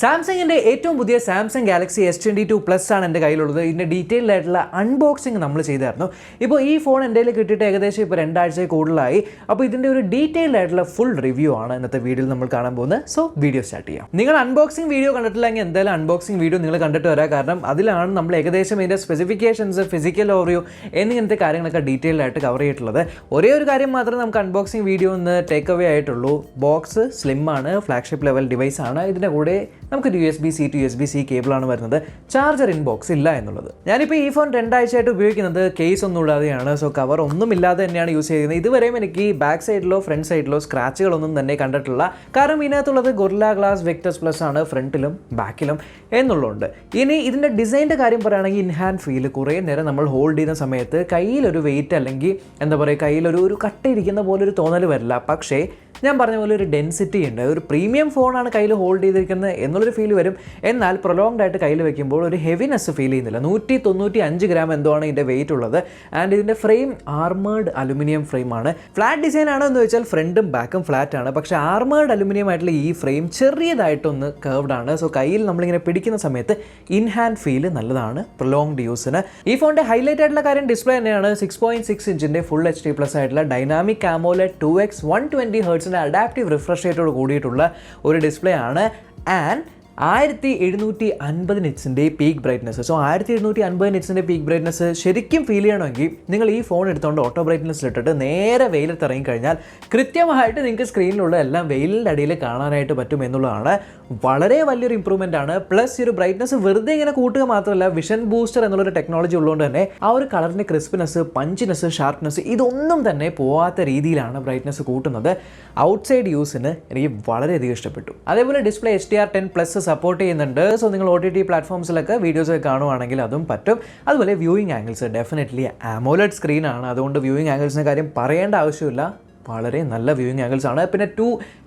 സാംസങ്ങിൻ്റെ ഏറ്റവും പുതിയ സാംസങ് ഗാലക്സി S22 പ്ലസ് ആണ് എൻ്റെ കയ്യിലുള്ളത്. ഇതിൻ്റെ ഡീറ്റെയിൽഡ് ആയിട്ടുള്ള അൺബോക്സിങ് നമ്മൾ ചെയ്തായിരുന്നു. ഇപ്പോൾ ഈ ഫോൺ എൻ്റെ കയ്യിൽ കിട്ടിയിട്ട് ഏകദേശം ഇപ്പോൾ 2 ആഴ്ച കൂടുതലായി. അപ്പോൾ ഇതിൻ്റെ ഒരു ഡീറ്റെയിൽഡ് ആയിട്ടുള്ള ഫുൾ റിവ്യൂ ആണ് ഇന്നത്തെ വീഡിയോയിൽ നമ്മൾ കാണാൻ പോകുന്നത്. സോ വീഡിയോ സ്റ്റാർട്ട് ചെയ്യാം. നിങ്ങൾ അൺബോക്സിങ് വീഡിയോ കണ്ടിട്ടില്ലെങ്കിൽ എന്തായാലും അൺബോക്സിങ് വീഡിയോ നിങ്ങൾ കണ്ടിട്ട് വരാം. കാരണം അതിലാണ് നമ്മൾ ഏകദേശം ഇതിൻ്റെ സ്പെസിഫിക്കേഷൻസ്, ഫിസിക്കൽ ഓവറിയോ എന്നിങ്ങനത്തെ കാര്യങ്ങളൊക്കെ ഡീറ്റെയിൽഡ് ആയിട്ട് കവർ ചെയ്തിട്ടുള്ളത്. ഒരേ ഒരു കാര്യം മാത്രമേ നമുക്ക് അൺബോക്സിങ് വീഡിയോ ഒന്ന് ടേക്ക് അവേ ആയിട്ടുള്ളൂ. ബോക്സ് സ്ലിം ആണ്, ഫ്ലാഗ്ഷിപ്പ് ലെവൽ ഡിവൈസ് ആണ്. ഇതിൻ്റെ കൂടെ നമുക്കൊരു USB-C to USB-C കേബിളാണ് വരുന്നത്. ചാർജർ ഇൻബോക്സ് ഇല്ല എന്നുള്ളത്. ഞാനിപ്പോൾ ഈ ഫോൺ 2 ആഴ്ചയായിട്ട് ഉപയോഗിക്കുന്നത് കേസ് ഒന്നും ഇടാതെയാണ്. സോ കവർ ഒന്നും ഇല്ലാതെ തന്നെയാണ് യൂസ് ചെയ്യുന്നത്. ഇതുവരെയും എനിക്ക് ബാക്ക് സൈഡിലോ ഫ്രണ്ട് സൈഡിലോ സ്ക്രാച്ചുകളൊന്നും തന്നെ കണ്ടിട്ടില്ല. കാരണം ഇതിനകത്തുള്ളത് ഗൊറില്ല ഗ്ലാസ് വെക്ടർസ് പ്ലസ് ആണ് ഫ്രണ്ടിലും ബാക്കിലും എന്നുള്ളതുണ്ട്. ഇനി ഇതിൻ്റെ ഡിസൈൻ്റെ കാര്യം പറയുകയാണെങ്കിൽ ഇൻഹാൻഡ് ഫീൽ. കുറേ നേരം നമ്മൾ ഹോൾഡ് ചെയ്യുന്ന സമയത്ത് കയ്യിലൊരു വെയിറ്റ് അല്ലെങ്കിൽ എന്താ പറയുക, കയ്യിലൊരു കട്ടയിരിക്കുന്ന പോലെ ഒരു തോന്നൽ വരില്ല. പക്ഷേ ഞാൻ പറഞ്ഞ പോലെ ഒരു ഡെൻസിറ്റി ഉണ്ട്. ഒരു പ്രീമിയം ഫോണാണ് കയ്യിൽ ഹോൾഡ് ചെയ്തിരിക്കുന്നത് എന്നുള്ളൊരു ഫീൽ വരും. എന്നാൽ പ്രൊലോങ്ഡ് ആയിട്ട് കയ്യിൽ വെക്കുമ്പോൾ ഒരു ഹെവിനെസ് ഫീൽ ചെയ്യുന്നില്ല. 195 ഗ്രാം എന്തോ ആണ് ഇതിൻ്റെ വെയിറ്റ് ഉള്ളത്. ആൻഡ് ഇതിൻ്റെ ഫ്രെയിം ആർമേർഡ് അലുമിനിയം ഫ്രെയിമാണ്. ഫ്ലാറ്റ് ഡിസൈൻ ആണോ എന്ന് വെച്ചാൽ ഫ്രണ്ടും ബാക്കും ഫ്ലാറ്റ് ആണ്. പക്ഷേ ആർമേർഡ് അലുമിനിയം ആയിട്ടുള്ള ഈ ഫ്രെയിം ചെറിയതായിട്ടൊന്ന് കർവ്ഡ് ആണ്. സോ കയ്യിൽ നമ്മളിങ്ങനെ പിടിക്കുന്ന സമയത്ത് ഇൻ ഹാൻഡ് ഫീൽ നല്ലതാണ് പ്രൊലോങ്ഡ് യൂസിന്. ഈ ഫോണിൻ്റെ ഹൈലൈറ്റ് ആയിട്ടുള്ള കാര്യം ഡിസ്പ്ലേ തന്നെയാണ്. 6.6 ഇഞ്ചിൻ്റെ ഫുൾ HD+ ആയിട്ടുള്ള dynamic AMOLED 2x 120 Hz adaptive refresh റേറ്റോട് കൂടിയിട്ടുള്ള ഒരു ഡിസ്പ്ലേ ആണ്. ആൻഡ് 1750 നിറ്റ്സിൻ്റെ പീക്ക് ബ്രൈറ്റ്നസ്. സോ 1750 നിറ്റ്സിൻ്റെ പീക്ക് ബ്രൈറ്റ്നസ് ശരിക്കും ഫീൽ ചെയ്യണമെങ്കിൽ നിങ്ങൾ ഈ ഫോൺ എടുത്തുകൊണ്ട് ഓട്ടോ ബ്രൈറ്റ്നസ്സിലിട്ടിട്ട് നേരെ വെയിലത്ത് ഇറങ്ങിക്കഴിഞ്ഞാൽ കൃത്യമായിട്ട് നിങ്ങൾക്ക് സ്ക്രീനിലുള്ള എല്ലാം വെയിലിൻ്റെ അടിയിൽ കാണാനായിട്ട് പറ്റും എന്നുള്ളതാണ് വളരെ വലിയൊരു ഇമ്പ്രൂവ്മെൻ്റ് ആണ്. പ്ലസ് ഈ ഒരു ബ്രൈറ്റ്നസ് വെറുതെ ഇങ്ങനെ കൂട്ടുക മാത്രമല്ല, വിഷൻ ബൂസ്റ്റർ എന്നുള്ളൊരു ടെക്നോളജി ഉള്ളതുകൊണ്ട് തന്നെ ആ ഒരു കളറിൻ്റെ ക്രിസ്പിനെസ്, പഞ്ചിനെസ്, ഷാർപ്നെസ് ഇതൊന്നും തന്നെ പോവാത്ത രീതിയിലാണ് ബ്രൈറ്റ്നസ് കൂട്ടുന്നത്. ഔട്ട്സൈഡ് യൂസിന് എനിക്ക് വളരെയധികം ഇഷ്ടപ്പെട്ടു. അതേപോലെ ഡിസ്പ്ലേ HDR10+ സപ്പോർട്ട് ചെയ്യുന്നുണ്ട്. സോ നിങ്ങൾ OTT പ്ലാറ്റ്ഫോംസിലൊക്കെ വീഡിയോസ് കാണുവാണെങ്കിൽ അതും പറ്റും. അതുപോലെ വ്യൂയിങ് ആംഗിൾസ് ഡെഫിനറ്റ്ലി AMOLED സ്ക്രീനാണ്. അതുകൊണ്ട് വ്യൂയിങ് ആംഗിൾസിൻ്റെ കാര്യം പറയേണ്ട ആവശ്യമില്ല. വളരെ നല്ല വ്യൂയിങ് ആംഗിൾസ് ആണ്. പിന്നെ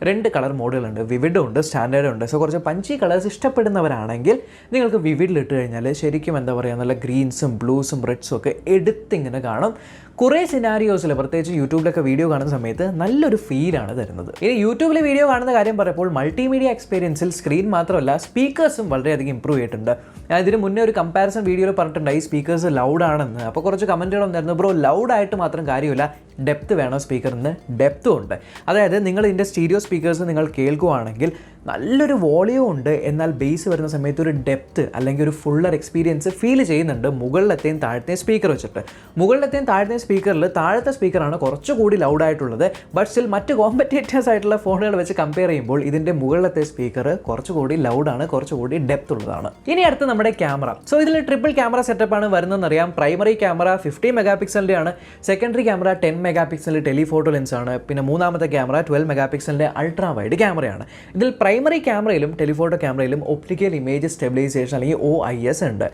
രണ്ട് കളർ മോഡുകളുണ്ട്, വിവിഡും ഉണ്ട്, സ്റ്റാൻഡേർഡും ഉണ്ട്. സോ കുറച്ച് പഞ്ചി കളേഴ്സ് ഇഷ്ടപ്പെടുന്നവരാണെങ്കിൽ നിങ്ങൾക്ക് വിവിഡിൽ ഇട്ട് കഴിഞ്ഞാൽ ശരിക്കും എന്താ പറയുക, നല്ല ഗ്രീൻസും ബ്ലൂസും റെഡ്സും ഒക്കെ എടുത്തിങ്ങനെ കാണും. കുറേ സിനാരിയോസിൽ, പ്രത്യേകിച്ച് യൂട്യൂബിലൊക്കെ വീഡിയോ കാണുന്ന സമയത്ത് നല്ലൊരു ഫീലാണ് തരുന്നത്. ഇനി യൂട്യൂബിൽ വീഡിയോ കാണുന്ന കാര്യം പറയുമ്പോൾ മൾട്ടിമീഡിയ എക്സ്പീരിയൻസിൽ സ്ക്രീൻ മാത്രമല്ല സ്പീക്കേഴ്സും വളരെയധികം ഇമ്പ്രൂവ് ചെയ്തിട്ടുണ്ട്. ഞാൻ ഇതിന് മുന്നേ ഒരു കമ്പാരിസൺ വീഡിയോയിൽ പറഞ്ഞിട്ടുണ്ടായി സ്പീക്കേഴ്സ് ലൗഡാണെന്ന്. അപ്പോൾ കുറച്ച് കമൻറ്റുകൾ വന്നിരുന്നു, ബ്രോ ലൗഡായിട്ട് മാത്രം കാര്യമില്ല, ഡെപ്ത് വേണോ സ്പീക്കറിന്? ഡെപ്തും ഉണ്ട്. അതായത് നിങ്ങൾ ഇതിൻ്റെ സ്റ്റീരിയോ സ്പീക്കേഴ്സ് നിങ്ങൾ കേൾക്കുകയാണെങ്കിൽ നല്ലൊരു വോളിയം ഉണ്ട്, എന്നാൽ ബേസ് വരുന്ന സമയത്ത് ഒരു ഡെപ്ത് അല്ലെങ്കിൽ ഒരു ഫുള്ളർ എക്സ്പീരിയൻസ് ഫീൽ ചെയ്യുന്നുണ്ട് മുകളിലത്തെയും താഴത്തെയും സ്പീക്കർ വെച്ചിട്ട്. മുകളിലത്തെയും താഴത്തെയും സ്പീക്കറിൽ താഴത്തെ സ്പീക്കറാണ് കുറച്ചുകൂടി ലൗഡായിട്ടുള്ളത്. ബട്ട് സ്റ്റിൽ മറ്റ് കോമ്പറ്റേറ്റേഴ്സ് ആയിട്ടുള്ള ഫോണുകൾ വെച്ച് കമ്പയർ ചെയ്യുമ്പോൾ ഇതിൻ്റെ മുകളിലത്തെ സ്പീക്കർ കുറച്ചുകൂടി ലൗഡാണ്, കുറച്ചുകൂടി ഡെപ്ത് ഉള്ളതാണ്. ഇനി അടുത്ത് നമ്മുടെ ക്യാമറ. സോ ഇതിൽ ട്രിപ്പിൾ ക്യാമറ സെറ്റപ്പാണ് വരുന്നതെന്നറിയാം. പ്രൈമറി ക്യാമറ 50 മെഗാപിക്സലിൻ്റെ ആണ്. സെക്കൻഡറി ക്യാമറ 10 മെഗാപിക്സലിൻ്റെ ടെലിഫോട്ടോ ലെൻസാണ്. പിന്നെ മൂന്നാമത്തെ ക്യാമറ 12 മെഗാപിക്സലിൻ്റെ അൾട്രാ വൈഡ് ക്യാമറയാണ്. ഇതിൽ പ്രൈമറി ക്യാമറയിലും ടെലിഫോട്ടോ ക്യാമറയിലും ഒപ്റ്റിക്കൽ ഇമേജ് സ്റ്റെബിലൈസേഷൻ അല്ലെങ്കിൽ OIS ഉണ്ട്.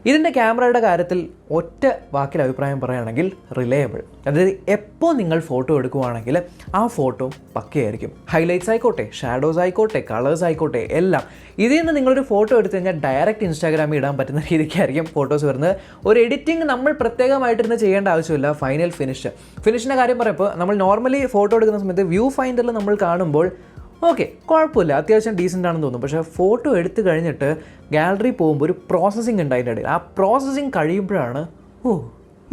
ഇതിൻ്റെ ക്യാമറയുടെ കാര്യത്തിൽ ഒറ്റ വാക്കിൽ അഭിപ്രായം പറയുകയാണെങ്കിൽ റിലയബിൾ. അതായത് എപ്പോൾ നിങ്ങൾ ഫോട്ടോ എടുക്കുകയാണെങ്കിൽ ആ ഫോട്ടോ പക്കയായിരിക്കും. ഹൈലൈറ്റ്സ് ആയിക്കോട്ടെ, ഷാഡോസ് ആയിക്കോട്ടെ, കളേഴ്സ് ആയിക്കോട്ടെ, എല്ലാം ഇതിൽ നിന്ന് നിങ്ങളൊരു ഫോട്ടോ എടുത്തു കഴിഞ്ഞാൽ ഡയറക്റ്റ് ഇൻസ്റ്റാഗ്രാമിൽ ഇടാൻ പറ്റുന്ന രീതിക്കായിരിക്കും ഫോട്ടോസ് വരുന്നത്. ഒരു എഡിറ്റിംഗ് നമ്മൾ പ്രത്യേകമായിട്ടിരുന്ന് ചെയ്യേണ്ട ആവശ്യമില്ല. ഫൈനൽ ഫിനിഷിൻ്റെ കാര്യം പറയുമ്പോൾ നമ്മൾ നോർമലി ഫോട്ടോ എടുക്കുന്ന സമയത്ത് വ്യൂ ഫൈൻഡറിൽ നമ്മൾ കാണുമ്പോൾ ഓക്കെ കുഴപ്പമില്ല, അത്യാവശ്യം ഡീസൻ്റ് ആണെന്ന് തോന്നും. പക്ഷേ ഫോട്ടോ എടുത്തു കഴിഞ്ഞിട്ട് ഗാലറി പോകുമ്പോൾ ഒരു പ്രോസസ്സിങ് ഉണ്ട് അതിൻ്റെ ഇടയിൽ. ആ പ്രോസസ്സിങ് കഴിയുമ്പോഴാണ്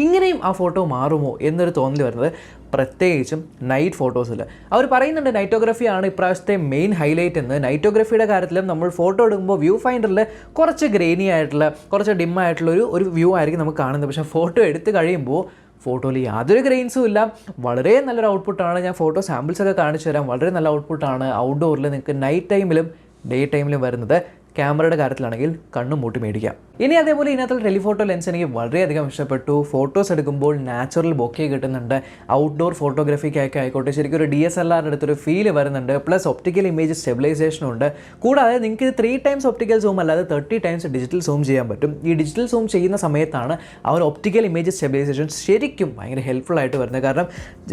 ഇങ്ങനെയും ആ ഫോട്ടോ മാറുമോ എന്നൊരു തോന്നൽ വരുന്നത്. പ്രത്യേകിച്ചും നൈറ്റ് ഫോട്ടോസിൽ അവർ പറയുന്നുണ്ട് നൈറ്റോഗ്രഫിയാണ് ഇപ്രാവശ്യത്തെ മെയിൻ ഹൈലൈറ്റ് എന്ന്. നൈറ്റോഗ്രഫിയുടെ കാര്യത്തിലും നമ്മൾ ഫോട്ടോ എടുക്കുമ്പോൾ വ്യൂ ഫൈൻഡറിൽ കുറച്ച് ഗ്രെയിനി ആയിട്ടുള്ള, കുറച്ച് ഡിമ്മായിട്ടുള്ള ഒരു വ്യൂ ആയിരിക്കും നമുക്ക് കാണുന്നത്. പക്ഷേ ഫോട്ടോ എടുത്ത് കഴിയുമ്പോൾ ഫോട്ടോയിൽ യാതൊരു ഗ്രെയിൻസും ഇല്ല. വളരെ നല്ലൊരു ഔട്ട്പുട്ടാണ്. ഞാൻ ഫോട്ടോ സാമ്പിൾസൊക്കെ കാണിച്ചു തരാം. വളരെ നല്ല ഔട്ട്പുട്ടാണ് നൈറ്റ് നിങ്ങൾക്ക് നൈറ്റ് ടൈമിലും ഡേ ടൈമിലും വരുന്നത്. ക്യാമറയുടെ കാര്യത്തിലാണെങ്കിൽ കണ്ണും മൂട്ടി മേടിക്കാം. ഇനി അതേപോലെ ഇതിനകത്തുള്ള ടെലിഫോട്ടോ ലെൻസ് എനിക്ക് വളരെയധികം ഇഷ്ടപ്പെട്ടു. ഫോട്ടോസ് എടുക്കുമ്പോൾ നാച്ചുറൽ ബൊക്കെ കിട്ടുന്നുണ്ട്. ഔട്ട്ഡോർ ഫോട്ടോഗ്രാഫിക്കൊക്കെ ആയിക്കോട്ടെ ശരിക്കും ഒരു DSLR എടുത്തൊരു ഫീൽ വരുന്നുണ്ട്. പ്ലസ് ഒപ്റ്റിക്കൽ ഇമേജ് സ്റ്റെബിലൈസേഷനും ഉണ്ട്. കൂടാതെ നിങ്ങൾക്ക് ഇത് 3 ടൈംസ് ഒപ്റ്റിക്കൽ സൂം അല്ലാതെ 30 ടൈംസ് ഡിജിറ്റൽ സൂം ചെയ്യാൻ പറ്റും. ഈ ഡിജിറ്റൽ സൂം ചെയ്യുന്ന സമയത്താണ് ആ ഒരു ഒപ്റ്റിക്കൽ ഇമേജ് സ്റ്റെബിലൈസേഷൻ ശരിക്കും ഭയങ്കര ഹെൽപ്ഫുൾ ആയിട്ട് വരുന്നത്. കാരണം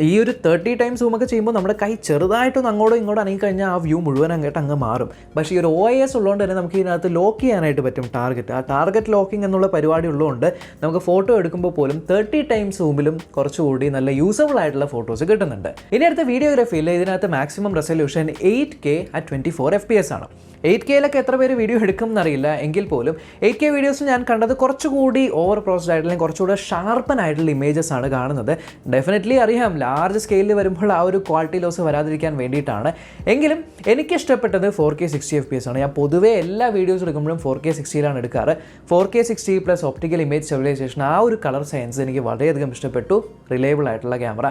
ഈ ഒരു 30 ടൈംസ് സൂമൊക്കെ ചെയ്യുമ്പോൾ നമ്മുടെ കൈ ചെറുതായിട്ടൊന്ന് അങ്ങോട്ടും ഇങ്ങോട്ടും അനങ്ങിക്കഴിഞ്ഞാൽ ആ വ്യൂ മുഴുവൻ അങ്ങ് മാറും. പക്ഷേ ഈ ഒരു OIS ഉള്ളതുകൊണ്ട് തന്നെ നമുക്ക് ഇതിനകത്ത് ലോക്ക് ചെയ്യാനായിട്ട് പറ്റും ടാർഗറ്റ്. ആ ടാർഗറ്റ് ലോക്കിംഗ് എന്നുള്ള പരിപാടി ഉള്ളതുകൊണ്ട് നമുക്ക് ഫോട്ടോ എടുക്കുമ്പോൾ പോലും 30 ടൈംസ് സൂമിലും കുറച്ചുകൂടി നല്ല യൂസബിൾ ആയിട്ടുള്ള ഫോട്ടോസ് കിട്ടുന്നുണ്ട്. ഇനി അടുത്ത വീഡിയോഗ്രാഫിയിൽ ഇതിനകത്ത് maximum resolution 8K at 24 FPS ആണ്. 8K എത്ര പേര് വീഡിയോ എടുക്കും എന്നറിയില്ല എങ്കിൽ പോലും 8K വീഡിയോസ് ഞാൻ കണ്ടത് കുറച്ചുകൂടി ഓവർ പ്രോസസ്ഡ് ആയിട്ടുള്ള കുറച്ചുകൂടെ ഷാർപ്പൻ ആയിട്ടുള്ള ഇമേജസ് ആണ് കാണുന്നത്. ഡെഫിനറ്റ്ലി അറിയാം ലാർജ് സ്കെയിലിൽ വരുമ്പോൾ ആ ഒരു ക്വാളിറ്റി ലോസ് വരാതിരിക്കാൻ വേണ്ടിയിട്ടാണ്. എങ്കിലും എനിക്കിഷ്ടപ്പെട്ടത് 4K 60fps ആണ്. ഞാൻ പൊതുവേ എല്ലാ വീഡിയോസ് എടുക്കുമ്പോഴും 4K 60യിലാണ് എടുക്കാറ്. 4K 60 plus optical image stabilisation, ആ ഒരു കളർ സയൻസ് എനിക്ക് വളരെയധികം ഇഷ്ടപ്പെട്ടു. റിലയബിൾ ആയിട്ടുള്ള ക്യാമറ.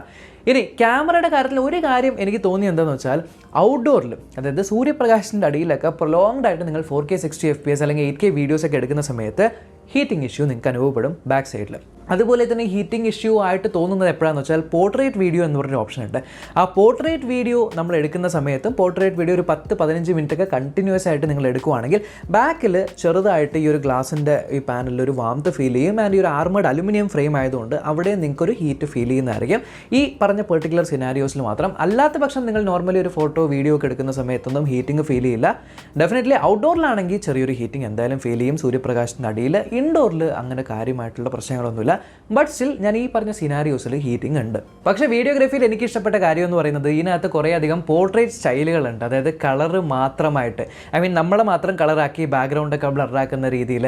ഇനി ക്യാമറയുടെ കാര്യത്തിൽ ഒരു കാര്യം എനിക്ക് തോന്നി എന്താണെന്ന് വെച്ചാൽ, ഔട്ട്ഡോറിൽ അതായത് സൂര്യപ്രകാശത്തിൻ്റെ അടിയിലൊക്കെ പ്രൊലോങ്ഡ് ആയിട്ട് നിങ്ങൾ 4K 60fps അല്ലെങ്കിൽ 8K വീഡിയോസൊക്കെ എടുക്കുന്ന സമയത്ത് ഹീറ്റിംഗ് ഇഷ്യൂ നിങ്ങൾക്ക് അനുഭവപ്പെടും ബാക്ക് സൈഡിൽ. അതുപോലെ തന്നെ ഹീറ്റിംഗ് ഇഷ്യൂ ആയിട്ട് തോന്നുന്നത് എപ്പോഴാണെന്ന് വെച്ചാൽ പോർട്രേറ്റ് വീഡിയോ എന്ന് പറഞ്ഞൊരു ഓപ്ഷൻ ഉണ്ട്. ആ പോർട്രേറ്റ് വീഡിയോ നമ്മൾ എടുക്കുന്ന സമയത്തും പോർട്രേറ്റ് വീഡിയോ ഒരു 10-15 മിനിറ്റൊക്കെ കണ്ടിന്യൂസ് ആയിട്ട് നിങ്ങൾ എടുക്കുകയാണെങ്കിൽ ബാക്കിൽ ചെറുതായിട്ട് ഈ ഒരു ഗ്ലാസിൻ്റെ ഈ പാനലിൽ ഒരു വാംത്ത് ഫീൽ ചെയ്യും. ആൻഡ് ഈ ഒരു ആർമേഡ് അലുമിനിയം ഫ്രെയിം ആയതുകൊണ്ട് അവിടെ നിങ്ങൾക്കൊരു ഹീറ്റ് ഫീൽ ചെയ്യുന്നതായിരിക്കും ഈ പറഞ്ഞ പെർട്ടിക്കുലർ സിനാരിയോസിൽ മാത്രം. അല്ലാത്ത പക്ഷം നിങ്ങൾ നോർമലി ഒരു ഫോട്ടോ വീഡിയോ ഒക്കെ എടുക്കുന്ന സമയത്തൊന്നും ഹീറ്റിംഗ് ഫീൽ ചെയ്യില്ല. ഡെഫിനറ്റ്ലി ഔട്ട്ഡോറിലാണെങ്കിൽ ചെറിയൊരു ഹീറ്റിംഗ് എന്തായാലും ഫീൽ ചെയ്യും സൂര്യപ്രകാശത്തിൻ്റെ അടിയിൽ. ഇൻഡോറിൽ അങ്ങനെ കാര്യമായിട്ടുള്ള പ്രശ്നങ്ങളൊന്നുമില്ല. ബട്ട് സ്റ്റിൽ ഞാൻ ഈ പറഞ്ഞ സിനാരിയോസിൽ ഹീറ്റിംഗ് ഉണ്ട്. പക്ഷേ വീഡിയോഗ്രാഫിയിൽ എനിക്ക് ഇഷ്ടപ്പെട്ട കാര്യം എന്ന് പറയുന്നത് ഇതിനകത്ത് കുറേ അധികം പോർട്രേറ്റ് സ്റ്റൈലുകളുണ്ട്. അതായത് കളറ് മാത്രമായിട്ട്, നമ്മളെ മാത്രം കളറാക്കി ബാക്ക്ഗ്രൗണ്ടൊക്കെ ബ്ലറാക്കുന്ന രീതിയിൽ,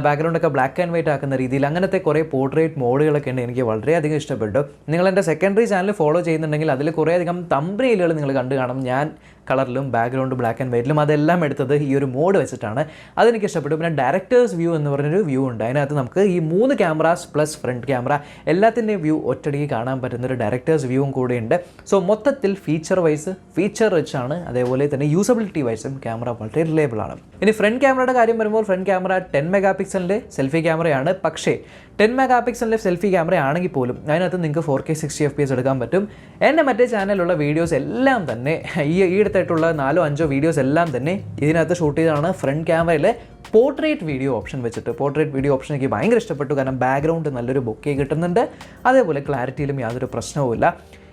ബാക്ക്ഗ്രൗണ്ടൊക്കെ ബ്ലാക്ക് ആൻഡ് വൈറ്റ് ആക്കുന്ന രീതിയിൽ അങ്ങനത്തെ കുറേ പോർട്രേറ്റ് മോഡുകളൊക്കെ ഉണ്ട്. എനിക്ക് വളരെയധികം ഇഷ്ടപ്പെട്ടു. നിങ്ങൾ എൻ്റെ സെക്കൻഡറി ചാനൽ ഫോളോ ചെയ്യുന്നുണ്ടെങ്കിൽ അതിൽ കുറേയധികം തംബ്നെയിലുകൾ നിങ്ങൾ കണ്ടു കാണും. ഞാൻ കളറിലും ബാക്ക്ഗ്രൗണ്ട് ബ്ലാക്ക് ആൻഡ് വൈറ്റിലും അതെല്ലാം എടുത്തത് ഈ ഒരു മോഡ് വെച്ചിട്ടാണ്. അതെനിക്ക് ഇഷ്ടപ്പെട്ടു. പിന്നെ ഡയറക്ടേഴ്സ് വ്യൂ എന്ന് പറഞ്ഞൊരു വ്യൂ ഉണ്ട്. അതിനകത്ത് നമുക്ക് ഈ 3 ക്യാമറാസ് പ്ലസ് ഫ്രണ്ട് ക്യാമറ എല്ലാത്തിൻ്റെയും വ്യൂ ഒറ്റയടിക്ക് കാണാൻ പറ്റുന്നൊരു ഡയറക്ടേഴ്സ് വ്യൂവും കൂടെ ഉണ്ട്. സോ മൊത്തത്തിൽ ഫീച്ചർ വൈസ് ഫീച്ചർ റിച്ച് ആണ്. അതേപോലെ തന്നെ യൂസബിലിറ്റി വൈസും ക്യാമറ വളരെ റിലയബിൾ ആണ്. ഇനി ഫ്രണ്ട് ക്യാമറയുടെ കാര്യം വരുമ്പോൾ ഫ്രണ്ട് ക്യാമറ 10 മെഗാ പിക്സലിൻ്റെ സെൽഫി ക്യാമറയാണ്. പക്ഷേ 10 മെഗാ പിക്സലിൻ്റെ സെൽഫി ക്യാമറ ആണെങ്കിൽ പോലും അതിനകത്ത് നിങ്ങൾക്ക് 4K 60fps എടുക്കാൻ പറ്റും. എൻ്റെ മറ്റേ ചാനലിലുള്ള വീഡിയോസ് എല്ലാം തന്നെ ഈ അടുത്തായിട്ടുള്ള 4-5 വീഡിയോസ് എല്ലാം തന്നെ ഇതിനകത്ത് ഷൂട്ട് ചെയ്താണ് ഫ്രണ്ട് ക്യാമറയിലെ പോർട്രേറ്റ് വീഡിയോ ഓപ്ഷൻ വെച്ചിട്ട്. പോർട്രേറ്റ് വീഡിയോ ഓപ്ഷൻ എനിക്ക് ഭയങ്കര ഇഷ്ടപ്പെട്ടു. കാരണം ബാക്ക്ഗ്രൗണ്ട് നല്ലൊരു ബൊക്കെ കിട്ടുന്നുണ്ട്. അതേപോലെ ക്ലാരിറ്റിയിലും യാതൊരു പ്രശ്നവുമില്ല.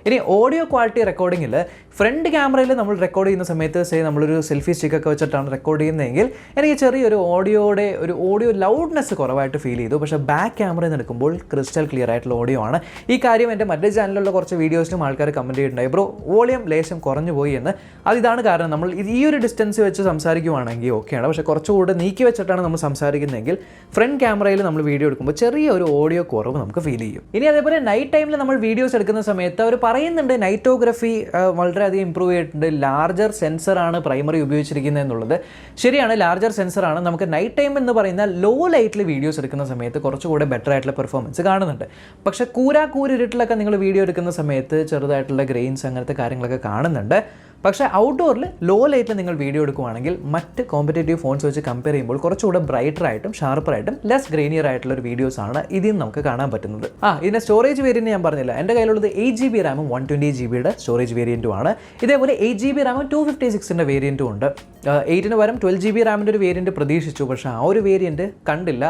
ഇനി ഓഡിയോ ക്വാളിറ്റി റെക്കോർഡിങ്ങിൽ ഫ്രണ്ട് ക്യാമറയിൽ നമ്മൾ റെക്കോർഡ് ചെയ്യുന്ന സമയത്ത് നമ്മളൊരു സെൽഫി സ്റ്റിക്കൊക്കെ വെച്ചിട്ടാണ് റെക്കോർഡ് ചെയ്യുന്നതെങ്കിൽ എനിക്ക് ചെറിയൊരു ഓഡിയോ ലൗഡ്നെസ് കുറവായിട്ട് ഫീൽ ചെയ്തു. പക്ഷേ ബാക്ക് ക്യാമറയിൽ നിന്ന് എടുക്കുമ്പോൾ ക്രിസ്റ്റൽ ക്ലിയർ ആയിട്ടുള്ള ഓഡിയോ ആണ്. ഈ കാര്യം എൻ്റെ മറ്റേ ചാനലിലുള്ള കുറച്ച് വീഡിയോസിലും ആൾക്കാർ കമൻറ്റ് ചെയ്തിട്ടുണ്ടായി, ബ്രോ വോളിയം ലേശം കുറഞ്ഞു പോയി എന്ന്. അതിതാണ് കാരണം. നമ്മൾ ഈ ഒരു ഡിസ്റ്റൻസ് വെച്ച് സംസാരിക്കുവാണെങ്കിൽ ഓക്കെയാണ്. പക്ഷേ കുറച്ചുകൂടെ നീക്കി വെച്ചിട്ടാണ് നമ്മൾ സംസാരിക്കുന്നതെങ്കിൽ ഫ്രണ്ട് ക്യാമറയിൽ നമ്മൾ വീഡിയോ എടുക്കുമ്പോൾ ചെറിയൊരു ഓഡിയോ കുറവ് നമുക്ക് ഫീൽ ചെയ്യും. ഇനി അതേപോലെ നൈറ്റ് ടൈമിൽ നമ്മൾ വീഡിയോസ് എടുക്കുന്ന സമയത്ത് അവർ പറയുന്നുണ്ട് നൈറ്റോഗ്രഫി വളരെയധികം ഇമ്പ്രൂവ് ചെയ്തിട്ടുണ്ട്. ലാർജർ സെൻസറാണ് പ്രൈമറി ഉപയോഗിച്ചിരിക്കുന്നത് എന്നുള്ളത് ശരിയാണ്. ലാർജർ സെൻസറാണ്. നമുക്ക് നൈറ്റ് ടൈം എന്ന് പറയുന്ന ലോ ലൈറ്റിൽ വീഡിയോസ് എടുക്കുന്ന സമയത്ത് കുറച്ചുകൂടെ ബെറ്റർ ആയിട്ടുള്ള പെർഫോമൻസ് കാണുന്നുണ്ട്. പക്ഷേ കൂരിരുട്ടിലൊക്കെ നിങ്ങൾ വീഡിയോ എടുക്കുന്ന സമയത്ത് ചെറുതായിട്ടുള്ള ഗ്രെയിൻസ് അങ്ങനത്തെ കാര്യങ്ങളൊക്കെ കാണുന്നുണ്ട്. പക്ഷേ ഔട്ട്ഡോറിൽ ലോ ലൈറ്റിൽ നിങ്ങൾ വീഡിയോ എടുക്കുകയാണെങ്കിൽ മറ്റ് കോമ്പറ്റേറ്റീവ് ഫോൺസ് വെച്ച് കമ്പയർ ചെയ്യുമ്പോൾ കുറച്ചുകൂടെ ബ്രൈറ്ററായിട്ടും ഷാർപ്പറായിട്ടും ലെസ് ഗ്രെയിനിയർ ആയിട്ടുള്ള ഒരു വീഡിയോസാണ് ഇതിൽ നിന്ന് നമുക്ക് കാണാൻ പറ്റുന്നത്. ഇതിൻ്റെ സ്റ്റോറേജ് വേരിയൻറ്റ് ഞാൻ പറഞ്ഞില്ല. എൻ്റെ കയ്യിലുള്ളത് 8GB റാമും 120GB സ്റ്റോറേജ് വേരിയൻറ്റും ആണ്. ഇതേപോലെ 8GB റാമും 256 വേരിയൻറ്റും ഉണ്ട്. 8 പകരം 12GB റാമിൻ്റെ ഒരു വേരിയൻറ്റ് പ്രതീക്ഷിച്ചു. പക്ഷേ ആ ഒരു വേരിയൻറ്റ് കണ്ടില്ല.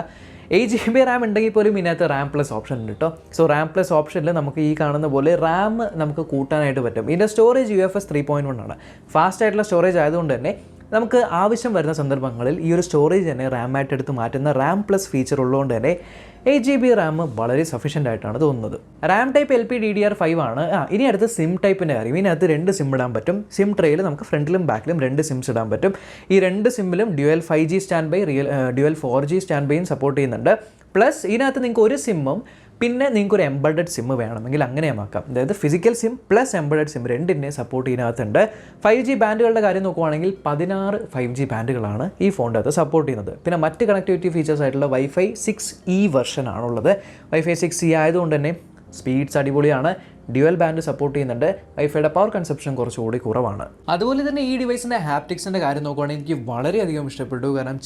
8GB റാം ഉണ്ടെങ്കിൽ പോലും ഇതിനകത്ത് റാം പ്ലസ് ഓപ്ഷൻ ഉണ്ട് കേട്ടോ. സോ റാം പ്ലസ് ഓപ്ഷനിൽ നമുക്ക് ഈ കാണുന്ന പോലെ റാം നമുക്ക് കൂട്ടാനായിട്ട് പറ്റും. ഇതിൻ്റെ സ്റ്റോറേജ് UFS 3.1 ആണ്. ഫാസ്റ്റ് ആയിട്ടുള്ള സ്റ്റോറേജ് ആയതുകൊണ്ട് തന്നെ നമുക്ക് ആവശ്യം വരുന്ന സന്ദർഭങ്ങളിൽ ഈ ഒരു സ്റ്റോറേജ് തന്നെ റാമായിട്ട് എടുത്ത് മാറ്റുന്ന റാം പ്ലസ് ഫീച്ചർ ഉള്ളതുകൊണ്ട് തന്നെ 8GB റാം വളരെ സഫീഷ്യൻ്റ് ആയിട്ടാണ് തോന്നുന്നത്. റാം ടൈപ്പ് LPDDR5 ആണ്. ഇനി അടുത്ത് സിം ടൈപ്പിൻ്റെ കാര്യം. ഇതിനകത്ത് 2 സിം ഇടാൻ പറ്റും. സിം ട്രേയിൽ നമുക്ക് ഫ്രണ്ടിലും ബാക്കിലും 2 സിംസ് ഇടാൻ പറ്റും. ഈ 2 സിമ്മിലും dual 5G stand by dual 4G stand ബൈയും സപ്പോർട്ട് ചെയ്യുന്നുണ്ട്. പ്ലസ് ഇതിനകത്ത് നിങ്ങൾക്ക് ഒരു സിമ്മും പിന്നെ നിങ്ങൾക്കൊരു എംബഡഡ് സിം വേണമെങ്കിൽ അങ്ങനെയാക്കാം. അതായത് physical SIM plus embedded SIM രണ്ടിനെ സപ്പോർട്ട് ചെയ്യുന്നതിനകത്തുണ്ട്. 5G ബാൻഡുകളുടെ കാര്യം നോക്കുവാണെങ്കിൽ 16 5G ബാൻഡുകളാണ് ഈ ഫോണിൻ്റെ അകത്ത് സപ്പോർട്ട് ചെയ്യുന്നത്. പിന്നെ മറ്റ് കണക്ടിവിറ്റി ഫീച്ചേഴ്സ് ആയിട്ടുള്ള Wi-Fi 6E വെർഷൻ ആണുള്ളത്. Wi-Fi 6E ആയതുകൊണ്ട് തന്നെ സ്പീഡ്സ് അടിപൊളിയാണ്. ഡ്യുവൽ ബാൻഡ് സപ്പോർട്ട് ചെയ്യുന്നുണ്ട്. വൈഫൈയുടെ പവർ കൺസപ്ഷൻ കുറച്ചുകൂടി കുറവാണ്. അതുപോലെ തന്നെ ഈ ഡിവൈസിൻ്റെ ഹാപ്റ്റിക്സിൻ്റെ കാര്യം നോക്കുകയാണെങ്കിൽ എനിക്ക് വളരെയധികം ഇഷ്ടപ്പെട്ടു. കാരണം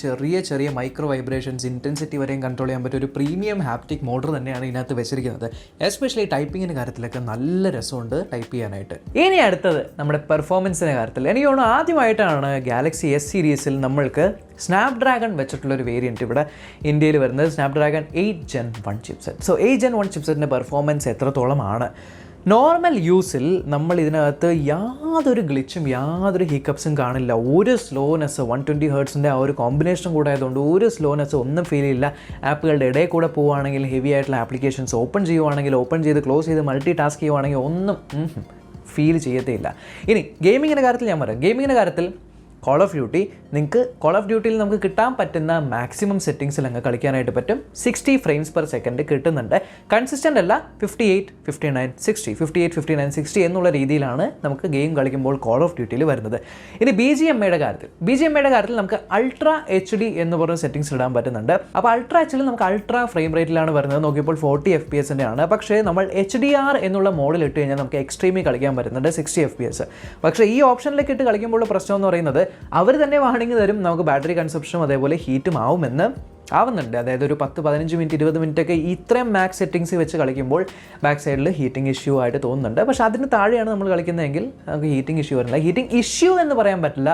ചെറിയ മൈക്രോ വൈബ്രേഷൻസ് ഇൻറ്റൻസിറ്റി വരെയും കൺട്രോൾ ചെയ്യാൻ പറ്റിയ ഒരു പ്രീമിയം ഹാപ്റ്റിക് മോഡർ തന്നെയാണ് ഇതിനകത്ത് വെച്ചിരിക്കുന്നത്. എസ്പെഷ്യലി ടൈപ്പിങ്ങിൻ്റെ കാര്യത്തിലൊക്കെ നല്ല രസമുണ്ട് ടൈപ്പ് ചെയ്യാനായിട്ട്. ഇനി അടുത്തത് നമ്മുടെ പെർഫോമൻസിൻ്റെ കാര്യത്തിൽ എനിക്ക് തോന്നുന്നു ആദ്യമായിട്ടാണ് ഗാലക്സി S സീരീസിൽ നമ്മൾക്ക് സ്നാപ്ഡ്രാഗൺ വെച്ചിട്ടുള്ളൊരു വേരിയൻറ്റ് ഇവിടെ ഇന്ത്യയിൽ വരുന്നത്. Snapdragon 8 Gen 1 chipset. So 8 Gen 1 ചിപ്സെറ്റിൻ്റെ പെർഫോമൻസ് എത്രത്തോളമാണ്? നോർമൽ യൂസിൽ നമ്മൾ ഇതിനകത്ത് യാതൊരു ഗ്ലിച്ചും യാതൊരു ഹിക്കപ്സും കാണില്ല. ഒരു സ്ലോനെസ് 120 ഹെർട്സിൻ്റെ ആ ഒരു കോമ്പിനേഷൻ കൂടെ ആയതുകൊണ്ട് ഒരു സ്ലോനെസ് ഒന്നും ഫീൽ ചെയ്യില്ല. ആപ്പുകളുടെ ഇടയിൽ കൂടെ പോവുകയാണെങ്കിൽ ഹെവി ആയിട്ടുള്ള ആപ്ലിക്കേഷൻസ് ഓപ്പൺ ചെയ്യുവാണെങ്കിൽ ഓപ്പൺ ചെയ്ത് ക്ലോസ് ചെയ്ത് മൾട്ടി ടാസ്ക് ചെയ്യുവാണെങ്കിൽ ഒന്നും ഫീൽ ചെയ്യത്തേയില്ല. ഇനി ഗെയിമിങ്ങിൻ്റെ കാര്യത്തിൽ ഞാൻ പറയാം. ഗെയിമിങ്ങിൻ്റെ കാര്യത്തിൽ കോൾ ഓഫ് ഡ്യൂട്ടി നിങ്ങൾക്ക് കോൾ ഓഫ് ഡ്യൂട്ടിയിൽ നമുക്ക് കിട്ടാൻ പറ്റുന്ന മാക്സിമം സെറ്റിംഗ്സിൽ അങ്ങ് കളിക്കാനായിട്ട് പറ്റും. 60 ഫ്രെയിംസ് പെർ സെക്കൻഡ് കിട്ടുന്നുണ്ട്. കൺസിസ്റ്റൻ്റ് അല്ല, 58, 59, 60, 58, 59, 60 എന്നുള്ള രീതിയിലാണ് നമുക്ക് ഗെയിം കളിക്കുമ്പോൾ കോൾ ഓഫ് ഡ്യൂട്ടിയിൽ വരുന്നത്. ഇനി BGMIയുടെ കാര്യത്തിൽ നമുക്ക് അൾട്രാ HD എന്ന് പറഞ്ഞ സെറ്റിംഗ്സ് ഇടാൻ പറ്റുന്നുണ്ട്. അപ്പോൾ അൾട്രാ HD നമുക്ക് അൾട്രാ ഫ്രെയിം റേറ്റിലാണ് വരുന്നത്. നോക്കിയപ്പോൾ 40 FPS ആണ്. പക്ഷേ നമ്മൾ HDR എന്നുള്ള മോഡിൽ ഇട്ട് കഴിഞ്ഞാൽ നമുക്ക് എക്സ്ട്രീമിൽ കളിക്കാൻ പറ്റുന്നുണ്ട് 60 FPS. പക്ഷേ ഈ ഓപ്ഷനിലേക്ക് ഇട്ട് കളിക്കുമ്പോൾ പ്രശ്നം എന്ന് പറയുന്നത് അവർ തന്നെ വാണിംഗ് തരും നമുക്ക് ബാറ്ററി കൺസപ്ഷനും അതേപോലെ ഹീറ്റും ആവുന്നുണ്ട്. അതായത് ഒരു 10-15 മിനിറ്റ് 20 മിനിറ്റ് ഒക്കെ ഇത്രയും മാക്സ് സെറ്റിംഗ്സ് വെച്ച് കളിക്കുമ്പോൾ ബാക്ക് സൈഡിൽ ഹീറ്റിംഗ് ഇഷ്യൂ ആയിട്ട് തോന്നുന്നുണ്ട്. പക്ഷേ അതിന് താഴെയാണ് നമ്മൾ കളിക്കുന്നതെങ്കിൽ നമുക്ക് ഹീറ്റിംഗ് ഇഷ്യൂ വരുന്നില്ല. ഹീറ്റിംഗ് ഇഷ്യൂ എന്ന് പറയാൻ പറ്റില്ല,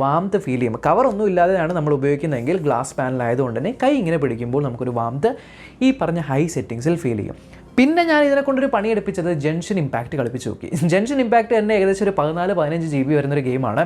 വാംത്ത് ഫീൽ ചെയ്യും. കവറൊന്നും ഇല്ലാതെയാണ് നമ്മൾ ഉപയോഗിക്കുന്നതെങ്കിൽ ഗ്ലാസ് പാനലായതുകൊണ്ട് തന്നെ കൈ ഇങ്ങനെ പിടിക്കുമ്പോൾ നമുക്കൊരു വാംത്ത് ഈ പറഞ്ഞ ഹൈ സെറ്റിംഗ്സിൽ ഫീൽ ചെയ്യും. പിന്നെ ഞാൻ ഇതിനെ കൊണ്ടൊരു പണിയെടുപ്പിച്ചത് ജെൻഷൻ ഇമ്പാക്റ്റ് കളിപ്പിച്ച് നോക്കി. ജെൻഷൻ ഇമ്പാക്റ്റ് തന്നെ ഏകദേശം ഒരു 14-15 GB വരുന്നൊരു ഗെയിമാണ്.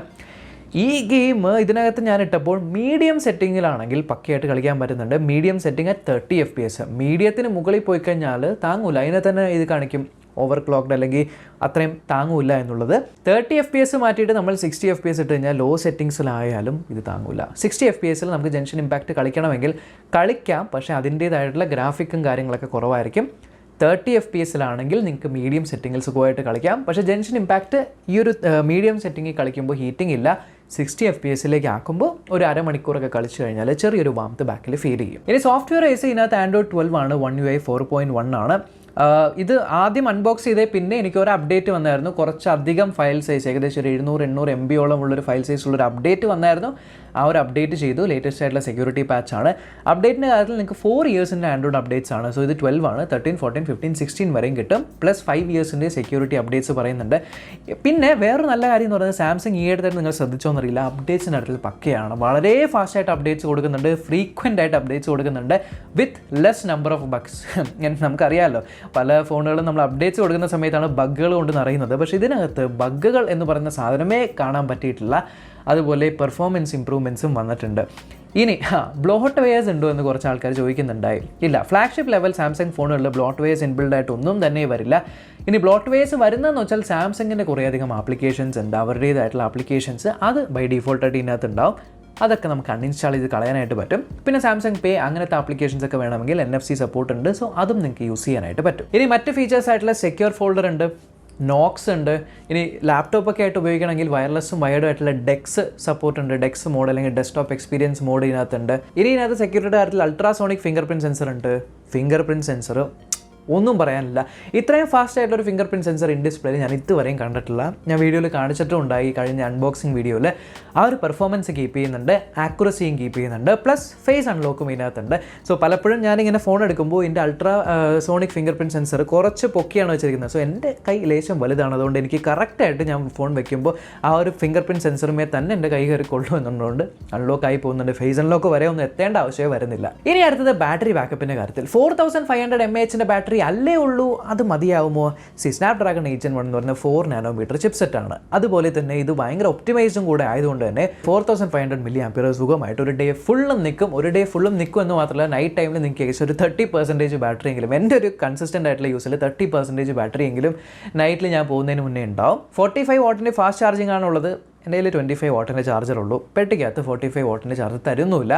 ഈ ഗെയിം ഇതിനകത്ത് ഞാൻ ഇട്ടപ്പോൾ മീഡിയം സെറ്റിങ്ങിലാണെങ്കിൽ പക്കയായിട്ട് കളിക്കാൻ പറ്റുന്നുണ്ട്. Medium setting at 30 FPS. മീഡിയത്തിന് മുകളിൽ പോയി കഴിഞ്ഞാൽ താങ്ങൂല, അതിനെ തന്നെ ഇത് കാണിക്കും ഓവർ ക്ലോക്ക്ഡ് അല്ലെങ്കിൽ അത്രയും താങ്ങൂല എന്നുള്ളത്. 30 FPS മാറ്റിയിട്ട് നമ്മൾ 60 FPS ഇട്ട് കഴിഞ്ഞാൽ ലോ സെറ്റിംഗ്സിലായാലും ഇത് താങ്ങൂല. 60 FPS നമുക്ക് ജെൻഷൻ ഇമ്പാക്റ്റ് കളിക്കണമെങ്കിൽ കളിക്കാം, പക്ഷേ അതിൻ്റേതായിട്ടുള്ള ഗ്രാഫിക്കും കാര്യങ്ങളൊക്കെ കുറവായിരിക്കും. 30 FPS നിങ്ങൾക്ക് മീഡിയം സെറ്റിങ്ങിൽ സുഖമായിട്ട് കളിക്കാം. പക്ഷേ ജെൻഷൻ ഇമ്പാക്റ്റ് ഈ ഒരു മീഡിയം സെറ്റിങ്ങിൽ കളിക്കുമ്പോൾ ഹീറ്റിംഗ് ഇല്ല. 60 FPS ആക്കുമ്പോൾ ഒരു അരമണിക്കൂറൊക്കെ കളിച്ചു കഴിഞ്ഞാൽ ചെറിയൊരു വാംത്ത് ബാക്കിൽ ഫീൽ ചെയ്യും. ഇനി സോഫ്റ്റ്വെയർ വൈസ് ഇതിനകത്ത് Android 12 ആണ്, One UI 4.1 ആണ്. ഇത് ആദ്യം അൺബോക്സ് ചെയ്തേ പിന്നെ എനിക്കൊരു അപ്ഡേറ്റ് വന്നായിരുന്നു. കുറച്ചധികം ഫയൽ സൈസ്, ഏകദേശം ഒരു 700-800 MB ഉള്ളൊരു ഫയൽ സൈസ് ഉള്ളൊരു അപ്ഡേറ്റ് വന്നായിരുന്നു. ആ ഒരു അപ്ഡേറ്റ് ചെയ്തു. ലേറ്റസ്റ്റ് ആയിട്ടുള്ള സെക്യൂരിറ്റി പാച്ചാണ്. അപ്ഡേറ്റിൻ്റെ കാര്യത്തിൽ നിങ്ങൾക്ക് 4 ഇയേഴ്സിൻ്റെ ആൻഡ്രോയിഡ് അപ്ഡേറ്റ്സ് ആണ്. സോ ഇത് 12 ആണ്, 13, 14, 15, 16 വരെയും കിട്ടും. പ്ലസ് 5 ഇയേഴ്സിൻ്റെ സെക്യൂരിറ്റി അപ്ഡേറ്റ്സ് പറയുന്നുണ്ട്. പിന്നെ വേറൊരു നല്ല കാര്യം എന്ന് പറയുന്നത് സാംസങ് ഈ അടുത്തായിട്ട് നിങ്ങൾ ശ്രദ്ധിച്ചോന്നറിയില്ല, അപ്ഡേറ്റ്സിൻ്റെ അടുത്തിൽ പക്കയാണ്. വളരെ ഫാസ്റ്റായിട്ട് അപ്ഡേറ്റ്സ് കൊടുക്കുന്നുണ്ട്, ഫ്രീക്വൻ്റ് ആയിട്ട് അപ്ഡേറ്റ്സ് കൊടുക്കുന്നുണ്ട് വിത്ത് ലെസ് നമ്പർ ഓഫ് ബഗ്സ്. നമുക്കറിയാമല്ലോ പല ഫോണുകളും നമ്മൾ അപ്ഡേറ്റ്സ് കൊടുക്കുന്ന സമയത്താണ് ബഗ്ഗുകൾ കൊണ്ട് നിറയുന്നത്. പക്ഷേ ഇതിനകത്ത് ബഗ്ഗുകൾ എന്ന് പറയുന്ന സാധനമേ കാണാൻ പറ്റിയിട്ടില്ല. അതുപോലെ പെർഫോമൻസ് ഇമ്പ്രൂവ്മെൻറ്റ്സും വന്നിട്ടുണ്ട്. ഇനി ബ്ലോട്ട് വെയേഴ്സ് ഉണ്ടോ എന്ന് കുറച്ച് ആൾക്കാർ ചോദിക്കുന്നുണ്ടായി. ഇല്ല, ഫ്ലാഗ്ഷിപ്പ് ലെവൽ സാംസങ് ഫോണുകളിൽ ബ്ലോട്ട് വെയേഴ്സ് ഇൻബിൽഡ് ആയിട്ട് ഒന്നും തന്നെ വരില്ല. ഇനി ബ്ലോട്ട് വെയേഴ്സ് വരുന്നതെന്ന് വെച്ചാൽ സാംസങ്ങിൻ്റെ കുറേയധികം ആപ്ലിക്കേഷൻസ് ഉണ്ട്, അവരുടേതായിട്ടുള്ള ആപ്ലിക്കേഷൻസ്. അത് ബൈ ഡീഫോൾട്ടായിട്ട് ഇതിനകത്ത് ഉണ്ടാവും. അതൊക്കെ നമുക്ക് അൺഇൻസ്റ്റാൾ ചെയ്ത് കളയാനായിട്ട് പറ്റും. പിന്നെ സാംസങ് പേ അങ്ങനത്തെ ആപ്ലിക്കേഷൻസ് ഒക്കെ വേണമെങ്കിൽ NFC സപ്പോർട്ട് ഉണ്ട്. സോ അതും നിങ്ങൾക്ക് യൂസ് ചെയ്യാനായിട്ട് പറ്റും. ഇനി മറ്റ് ഫീച്ചേഴ്സ് ആയിട്ടുള്ള സെക്യൂർ ഫോൾഡർ ഉണ്ട്, നോക്സ് ഉണ്ട്. ഇനി ലാപ്ടോപ്പൊക്കെ ആയിട്ട് ഉപയോഗിക്കണമെങ്കിൽ വയർലെസ്സും വയർഡും ആയിട്ടുള്ള ഡെക്സ് സപ്പോർട്ട് ഉണ്ട്. ഡെക്സ് മോഡ് അല്ലെങ്കിൽ ഡെസ്ക്ടോപ്പ് എക്സ്പീരിയൻസ് മോഡ് ഇതിനകത്തുണ്ട്. ഇനി ഇതിനകത്ത് സെക്യൂരിറ്റി കാര്യത്തിൽ അൾട്രാസോണിക് ഫിംഗർ പ്രിൻറ്റ് സെൻസർ ഉണ്ട്. ഫിംഗർ പ്രിൻറ്റ് സെൻസർ ഒന്നും പറയാനില്ല. ഇത്രയും ഫാസ്റ്റ് ആയിട്ടൊരു ഫിംഗർ പ്രിൻറ്റ് സെൻസർ ഇൻ ഡിസ്പ്ലേയിൽ ഞാൻ ഇതുവരെയും കണ്ടിട്ടില്ല. ഞാൻ വീഡിയോയിൽ കാണിച്ചിട്ടും ഉണ്ടായി, കഴിഞ്ഞ അൺബോക്സിങ് വീഡിയോയിൽ. ആ ഒരു പെർഫോമൻസ് കീപ്പ് ചെയ്യുന്നുണ്ട്, ആക്യുറസിയും കീപ്പ് ചെയ്യുന്നുണ്ട്, പ്ലസ് ഫേസ് അൺലോക്കും ഇതിനകത്തുണ്ട്. സോ പലപ്പോഴും ഞാനിങ്ങനെ ഫോൺ എടുക്കുമ്പോൾ എൻ്റെ ultra sonic finger print sensor കുറച്ച് പൊക്കിയാണ് വെച്ചിരിക്കുന്നത്. സോ എൻ്റെ കൈ ലേശം വലുതാണ്, അതുകൊണ്ട് എനിക്ക് കറക്റ്റായിട്ട് ഞാൻ ഫോൺ വെക്കുമ്പോൾ ആ ഒരു ഫിംഗർ പ്രിൻറ്റ് സെൻസറുമേ തന്നെ എൻ്റെ കൈ കയറി കൊള്ളു എന്നുള്ളതുകൊണ്ട് അൺലോക്ക് ആയി പോകുന്നുണ്ട്. ഫേസ് അൺലോക്ക് വരെ ഒന്നും എത്തേണ്ട ആവശ്യമേ വരുന്നില്ല. ഇനി അടുത്തത് ബാറ്ററി ബാക്കപ്പിൻ്റെ കാര്യത്തിൽ 4500 mAh ബാറ്ററി അല്ലേ ഉള്ളൂ, അത് മതിയാവുമോ? സ്നാപ്ഡ്രാഗൺ 8 എന്ന് പറയുന്ന 4 നാനോമീറ്റർ ചിപ്സെറ്റ് ആണ്. അതുപോലെ തന്നെ ഇത് ഭയങ്കര ഒപ്റ്റിമൈസും കൂടെ ആയതുകൊണ്ട് തന്നെ 4500 mAh സുഖമായിട്ട് ഒരു ഡേ ഫുള്ളും നിൽക്കും. ഒരു ഡേ ഫുള്ളും നിൽക്കും എന്ന് മാത്രമല്ല, നൈറ്റ് ടൈമിൽ നിങ്ങൾക്ക് ഏകദേശം ഒരു 30% ബാറ്ററി എങ്കിലും, എൻ്റെ ഒരു കൺസിസ്റ്റൻ്റ് ആയിട്ടുള്ള യൂസിൽ 30% ബാറ്ററി എങ്കിലും നൈറ്റിൽ ഞാൻ പോകുന്നതിന് മുന്നേ ഉണ്ടാവും. 45 വാട്ടിൻ്റെ ഫാസ്റ്റ് ചാർജിങ് ആണുള്ളത്. എൻ്റെ കയ്യിൽ 25 വാട്ടിൻ്റെ ചാർജർ ഉള്ളൂ. പെട്ടിക്കകത്ത് 45 വാട്ടിൻ്റെ ചാർജർ തരുന്നുമില്ല.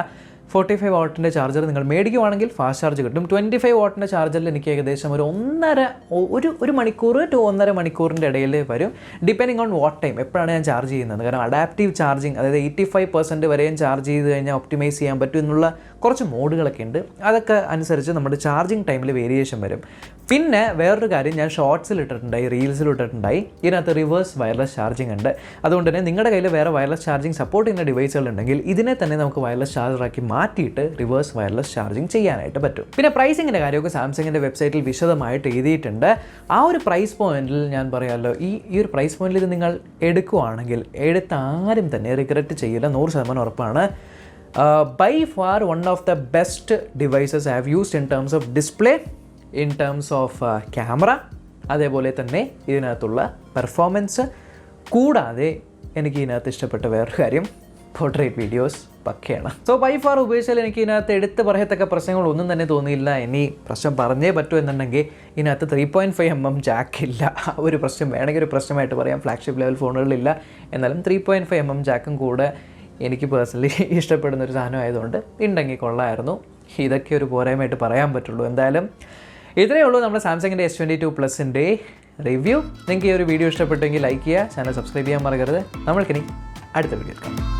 45 വാട്ടിൻ്റെ ചാർജർ നിങ്ങൾ മേടിക്കുവാണെങ്കിൽ ഫാസ്റ്റ് ചാർജ് കിട്ടും. 25 വാട്ടിൻ്റെ ചാർജറിൽ എനിക്ക് ഏകദേശം ഒരു മണിക്കൂർ ടു 1.5 മണിക്കൂറിൻ്റെ ഇടയിൽ വരും, ഡിപ്പെൻഡിങ് ഓൺ വാട്ട് ടൈം, എപ്പോഴാണ് ഞാൻ ചാർജ് ചെയ്യുന്നത്. കാരണം അഡാപ്റ്റീവ് ചാർജിങ്, അതായത് 85% വരെയും ചാർജ് ചെയ്ത് കഴിഞ്ഞാൽ ഒപ്റ്റിമൈസ് ചെയ്യാൻ പറ്റും എന്നുള്ള കുറച്ച് മോഡുകളൊക്കെ ഉണ്ട്. അതൊക്കെ അനുസരിച്ച് നമ്മുടെ ചാർജിങ് ടൈമിൽ വേരിയേഷൻ വരും. പിന്നെ വേറൊരു കാര്യം, ഞാൻ ഷോർട്സിൽ ഇട്ടിട്ടുണ്ടായി, റീൽസിൽ ഇട്ടിട്ടുണ്ടായി, ഇതിനകത്ത് റിവേഴ്സ് വയർലെസ് ചാർജിങ് ഉണ്ട്. അതുകൊണ്ട് തന്നെ നിങ്ങളുടെ കയ്യിൽ വേറെ വയർലെസ് ചാർജിങ് സപ്പോർട്ട് ചെയ്യുന്ന ഡിവൈസുകൾ ഉണ്ടെങ്കിൽ ഇതിനെ തന്നെ നമുക്ക് വയർലെസ് ചാർജറാക്കി മാറ്റിയിട്ട് റിവേഴ്സ് വയർലെസ് ചാർജിങ് ചെയ്യാനായിട്ട് പറ്റും. പിന്നെ പ്രൈസിങ്ങിൻ്റെ കാര്യമൊക്കെ സാംസങ്ങിൻ്റെ വെബ്സൈറ്റിൽ വിശദമായിട്ട് എഴുതിയിട്ടുണ്ട്. ആ ഒരു പ്രൈസ് പോയിന്റിൽ ഞാൻ പറയാമല്ലോ, ഈ ഒരു പ്രൈസ് പോയിന്റിൽ ഇത് നിങ്ങൾ എടുക്കുവാണെങ്കിൽ എടുത്ത ആരും തന്നെ റിഗ്രറ്റ് ചെയ്യില്ല, 100% ഉറപ്പാണ്. By far one of the best devices I have used in terms of display, in terms of camera, അതേപോലെ തന്നെ ഇതിനകത്തുള്ള പെർഫോമൻസ്. കൂടാതെ എനിക്ക് ഇതിനകത്ത് ഇഷ്ടപ്പെട്ട വേറൊരു കാര്യം, പോർട്രേറ്റ് വീഡിയോസ് പക്കയാണ്. സോ ബൈ ഫാർ ഉപയോഗിച്ചാൽ എനിക്ക് ഇതിനകത്ത് എടുത്ത് പറയത്തക്ക പ്രശ്നങ്ങളൊന്നും തന്നെ തോന്നിയില്ല. ഇനി പ്രശ്നം പറഞ്ഞേ പറ്റൂ എന്നുണ്ടെങ്കിൽ ഇതിനകത്ത് 3.5mm ജാക്കില്ല. ഒരു പ്രശ്നം വേണമെങ്കിൽ ഒരു പ്രശ്നമായിട്ട് പറയാം. ഫ്ലാഗ്ഷിപ്പ് ലെവൽ ഫോണുകളിലില്ല. എന്നാലും 3.5mm ജാക്കും കൂടെ എനിക്ക് പേഴ്സണലി ഇഷ്ടപ്പെടുന്നൊരു സാധനം ആയതുകൊണ്ട് ഉണ്ടെങ്കിൽ കൊള്ളായിരുന്നു. ഇതൊക്കെ ഒരു പോരായ്മയായിട്ട് പറയാൻ പറ്റുള്ളൂ. എന്തായാലും ഇത്രയേ ഉള്ളൂ നമ്മുടെ സാംസങ്ങിൻ്റെ S22 പ്ലസിൻ്റെ റിവ്യൂ. നിങ്ങൾക്ക് ഈ ഒരു വീഡിയോ ഇഷ്ടപ്പെട്ടെങ്കിൽ ലൈക്ക് ചെയ്യുക, ചാനൽ സബ്സ്ക്രൈബ് ചെയ്യാൻ മറക്കരുത്. നമ്മൾക്കിനി അടുത്ത വീഡിയോ എടുക്കാം.